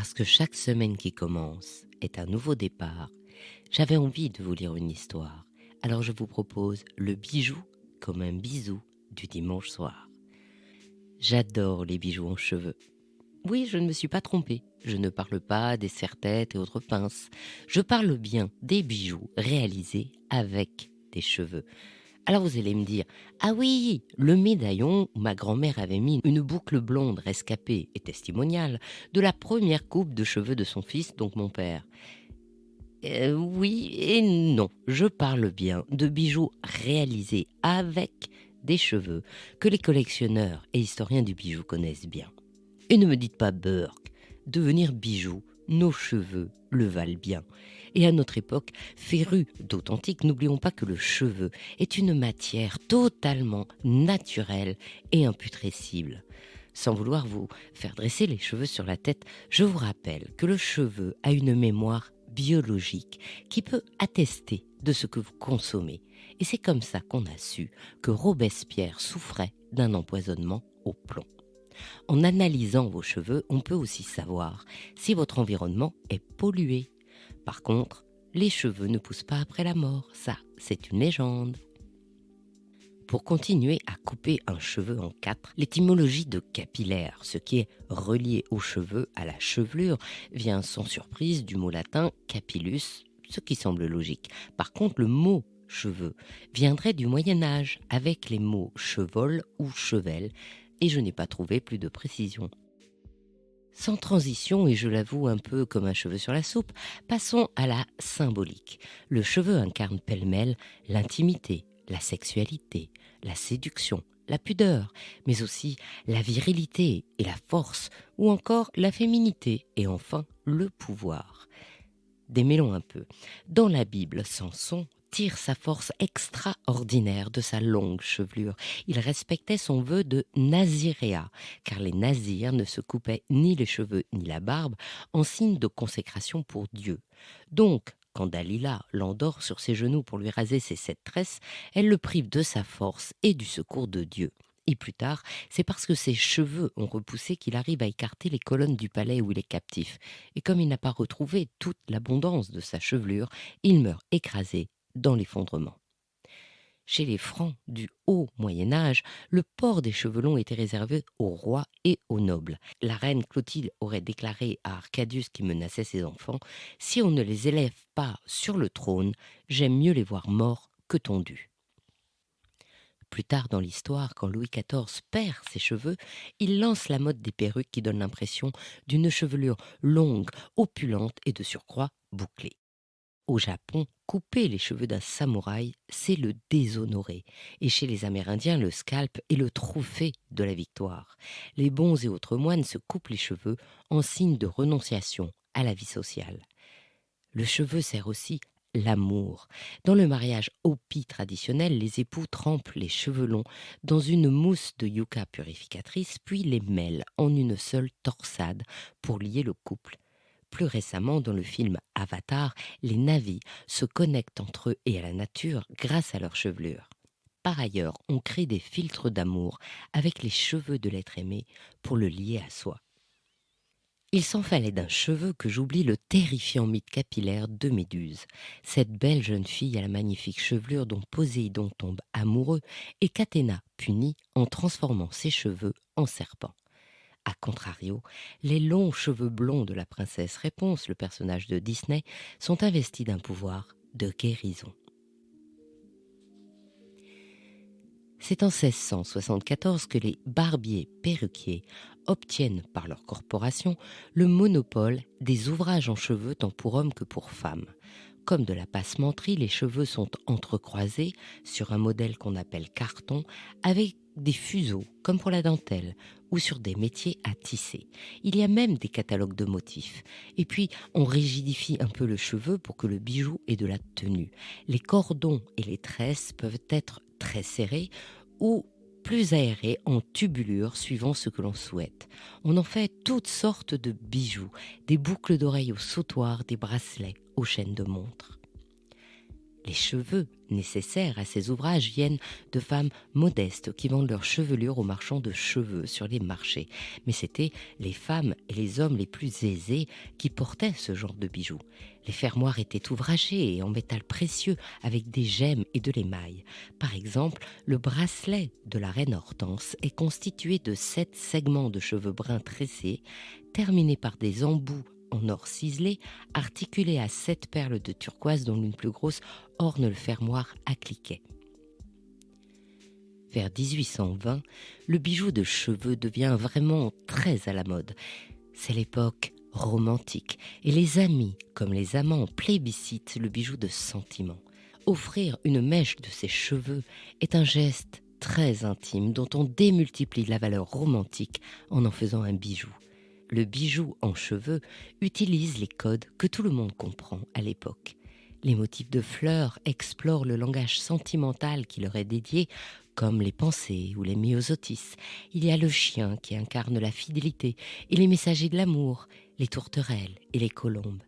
Parce que chaque semaine qui commence est un nouveau départ, j'avais envie de vous lire une histoire. Alors je vous propose le bijou comme un bisou du dimanche soir. J'adore les bijoux en cheveux. Oui, je ne me suis pas trompée. Je ne parle pas des serre-têtes et autres pinces. Je parle bien des bijoux réalisés avec des cheveux. Alors vous allez me dire, ah oui, le médaillon où ma grand-mère avait mis une boucle blonde rescapée et testimoniale de la première coupe de cheveux de son fils, donc mon père. Oui et non, je parle bien de bijoux réalisés avec des cheveux que les collectionneurs et historiens du bijou connaissent bien. Et ne me dites pas Burke, devenir bijou, nos cheveux le valent bien. Et à notre époque, férus d'authentique, n'oublions pas que le cheveu est une matière totalement naturelle et imputrescible. Sans vouloir vous faire dresser les cheveux sur la tête, je vous rappelle que le cheveu a une mémoire biologique qui peut attester de ce que vous consommez. Et c'est comme ça qu'on a su que Robespierre souffrait d'un empoisonnement au plomb. En analysant vos cheveux, on peut aussi savoir si votre environnement est pollué. Par contre, les cheveux ne poussent pas après la mort, ça, c'est une légende. Pour continuer à couper un cheveu en quatre, l'étymologie de capillaire, ce qui est relié aux cheveux, à la chevelure, vient sans surprise du mot latin capillus, ce qui semble logique. Par contre, le mot cheveux viendrait du Moyen-Âge avec les mots chevol ou chevel, et je n'ai pas trouvé plus de précision. Sans transition, et je l'avoue un peu comme un cheveu sur la soupe, passons à la symbolique. Le cheveu incarne pêle-mêle l'intimité, la sexualité, la séduction, la pudeur, mais aussi la virilité et la force, ou encore la féminité, et enfin le pouvoir. Démêlons un peu. Dans la Bible, Samson tire sa force extraordinaire de sa longue chevelure. Il respectait son vœu de naziréat, car les nazirs ne se coupaient ni les cheveux ni la barbe en signe de consécration pour Dieu. Donc, quand Dalila l'endort sur ses genoux pour lui raser ses 7 tresses, elle le prive de sa force et du secours de Dieu. Et plus tard, c'est parce que ses cheveux ont repoussé qu'il arrive à écarter les colonnes du palais où il est captif. Et comme il n'a pas retrouvé toute l'abondance de sa chevelure, il meurt écrasé dans l'effondrement. Chez les Francs du haut Moyen-Âge, le port des cheveux longs était réservé aux rois et aux nobles. La reine Clotilde aurait déclaré à Arcadius qui menaçait ses enfants « Si on ne les élève pas sur le trône, j'aime mieux les voir morts que tondus ». Plus tard dans l'histoire, quand Louis XIV perd ses cheveux, il lance la mode des perruques qui donne l'impression d'une chevelure longue, opulente et de surcroît bouclée. Au Japon, couper les cheveux d'un samouraï, c'est le déshonorer. Et chez les Amérindiens, le scalp est le trophée de la victoire. Les bons et autres moines se coupent les cheveux en signe de renonciation à la vie sociale. Le cheveu sert aussi l'amour. Dans le mariage Hopi traditionnel, les époux trempent les cheveux longs dans une mousse de yucca purificatrice, puis les mêlent en une seule torsade pour lier le couple. Plus récemment, dans le film Avatar, les Na'vis se connectent entre eux et à la nature grâce à leur chevelure. Par ailleurs, on crée des filtres d'amour avec les cheveux de l'être aimé pour le lier à soi. Il s'en fallait d'un cheveu que j'oublie le terrifiant mythe capillaire de Méduse. Cette belle jeune fille à la magnifique chevelure dont Poséidon tombe amoureux et qu'Athéna punit en transformant ses cheveux en serpents. A contrario, les longs cheveux blonds de la princesse Réponse, le personnage de Disney, sont investis d'un pouvoir de guérison. C'est en 1674 que les barbiers-perruquiers obtiennent par leur corporation le monopole des ouvrages en cheveux tant pour hommes que pour femmes. Comme de la passementerie, les cheveux sont entrecroisés sur un modèle qu'on appelle carton avec des fuseaux, comme pour la dentelle, ou sur des métiers à tisser. Il y a même des catalogues de motifs. Et puis, on rigidifie un peu le cheveu pour que le bijou ait de la tenue. Les cordons et les tresses peuvent être très serrés ou plus aérés en tubulure suivant ce que l'on souhaite. On en fait toutes sortes de bijoux, des boucles d'oreilles aux sautoirs, des bracelets aux chaînes de montre. Les cheveux nécessaires à ces ouvrages viennent de femmes modestes qui vendent leurs chevelures aux marchands de cheveux sur les marchés. Mais c'étaient les femmes et les hommes les plus aisés qui portaient ce genre de bijoux. Les fermoirs étaient ouvragés et en métal précieux avec des gemmes et de l'émail. Par exemple, le bracelet de la reine Hortense est constitué de 7 segments de cheveux bruns tressés, terminés par des embouts en or ciselé, articulé à 7 perles de turquoise dont l'une plus grosse orne le fermoir à cliquet. Vers 1820, le bijou de cheveux devient vraiment très à la mode. C'est l'époque romantique et les amis comme les amants plébiscitent le bijou de sentiment. Offrir une mèche de ses cheveux est un geste très intime dont on démultiplie la valeur romantique en faisant un bijou. Le bijou en cheveux utilise les codes que tout le monde comprend à l'époque. Les motifs de fleurs explorent le langage sentimental qui leur est dédié, comme les pensées ou les myosotis. Il y a le chien qui incarne la fidélité et les messagers de l'amour, les tourterelles et les colombes.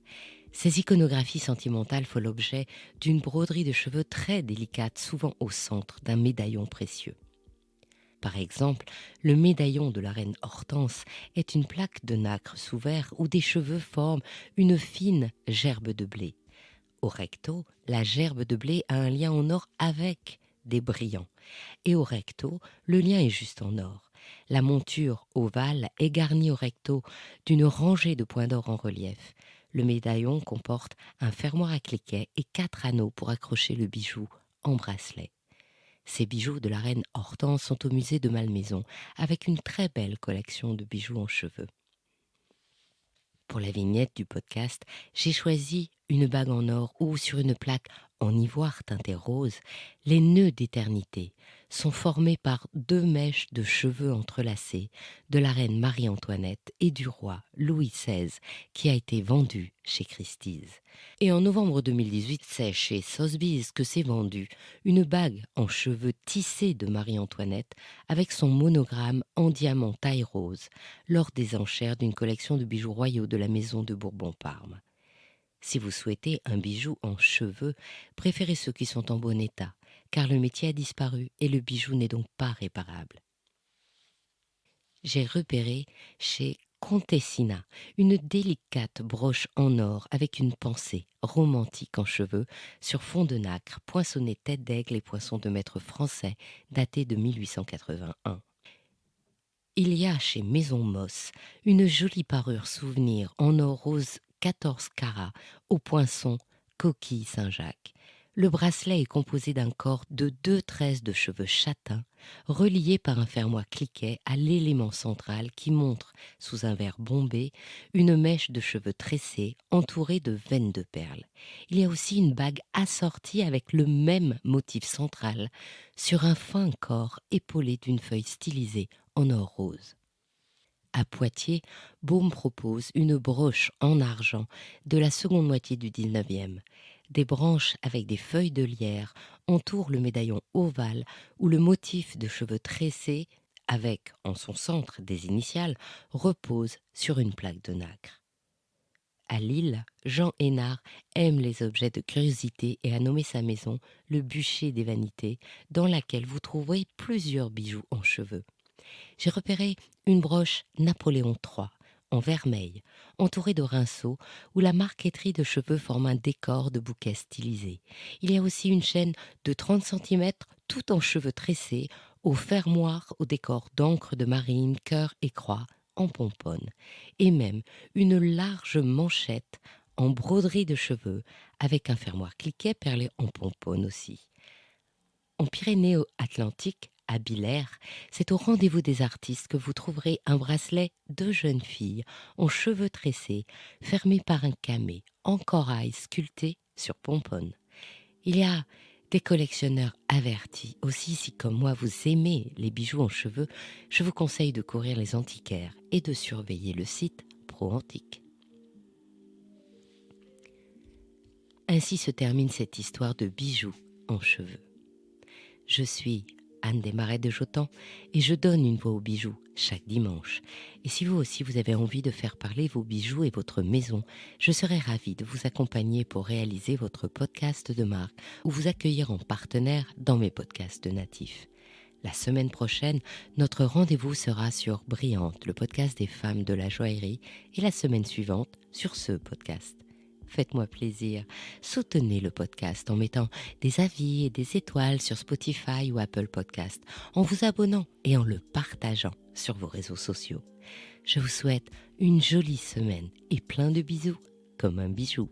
Ces iconographies sentimentales font l'objet d'une broderie de cheveux très délicate, souvent au centre d'un médaillon précieux. Par exemple, le médaillon de la reine Hortense est une plaque de nacre sous verre où des cheveux forment une fine gerbe de blé. Au recto, la gerbe de blé a un lien en or avec des brillants. Et au recto, le lien est juste en or. La monture ovale est garnie au recto d'une rangée de points d'or en relief. Le médaillon comporte un fermoir à cliquet et 4 anneaux pour accrocher le bijou en bracelet. Ces bijoux de la reine Hortense sont au musée de Malmaison, avec une très belle collection de bijoux en cheveux. Pour la vignette du podcast, j'ai choisi une bague en or où, sur une plaque en ivoire teinté rose, les nœuds d'éternité sont formés par 2 mèches de cheveux entrelacés de la reine Marie-Antoinette et du roi Louis XVI, qui a été vendue chez Christie's. Et en novembre 2018, c'est chez Sotheby's que s'est vendue une bague en cheveux tissés de Marie-Antoinette avec son monogramme en diamant taille rose lors des enchères d'une collection de bijoux royaux de la maison de Bourbon-Parme. Si vous souhaitez un bijou en cheveux, préférez ceux qui sont en bon état, car le métier a disparu et le bijou n'est donc pas réparable. J'ai repéré chez Contessina une délicate broche en or avec une pensée romantique en cheveux sur fond de nacre, poinçonné tête d'aigle et poinçon de maître français daté de 1881. Il y a chez Maison Moss une jolie parure souvenir en or rose 14 carats au poinçon coquille Saint-Jacques. Le bracelet est composé d'un corps de 2 tresses de cheveux châtains reliés par un fermoir cliquet à l'élément central qui montre, sous un verre bombé, une mèche de cheveux tressés entourée de veines de perles. Il y a aussi une bague assortie avec le même motif central sur un fin corps épaulé d'une feuille stylisée en or rose. À Poitiers, Baume propose une broche en argent de la seconde moitié du 19e. Des branches avec des feuilles de lierre entourent le médaillon ovale où le motif de cheveux tressés, avec en son centre des initiales, repose sur une plaque de nacre. À Lille, Jean Hénard aime les objets de curiosité et a nommé sa maison le bûcher des vanités, dans laquelle vous trouverez plusieurs bijoux en cheveux. J'ai repéré une broche Napoléon III en vermeil, entourée de rinceaux, où la marqueterie de cheveux forme un décor de bouquets stylisés. Il y a aussi une chaîne de 30 cm tout en cheveux tressés, au fermoir au décor d'encre de marine, cœur et croix en pomponne, et même une large manchette en broderie de cheveux avec un fermoir cliquet perlé en pomponne aussi. En Pyrénées-Atlantiques, à Billère, c'est au rendez-vous des artistes que vous trouverez un bracelet de jeune fille en cheveux tressés, fermé par un camé en corail sculpté sur pomponne. Il y a des collectionneurs avertis. Aussi, si comme moi vous aimez les bijoux en cheveux, je vous conseille de courir les antiquaires et de surveiller le site Pro-Antique. Ainsi se termine cette histoire de bijoux en cheveux. Je suis Anne Desmarais de Jotan et je donne une voix aux bijoux chaque dimanche. Et si vous aussi vous avez envie de faire parler vos bijoux et votre maison, je serai ravie de vous accompagner pour réaliser votre podcast de marque ou vous accueillir en partenaire dans mes podcasts natifs. La semaine prochaine, notre rendez-vous sera sur Brillante, le podcast des femmes de la joaillerie, et la semaine suivante sur ce podcast. Faites-moi plaisir, soutenez le podcast en mettant des avis et des étoiles sur Spotify ou Apple Podcast, en vous abonnant et en le partageant sur vos réseaux sociaux. Je vous souhaite une jolie semaine et plein de bisous comme un bijou.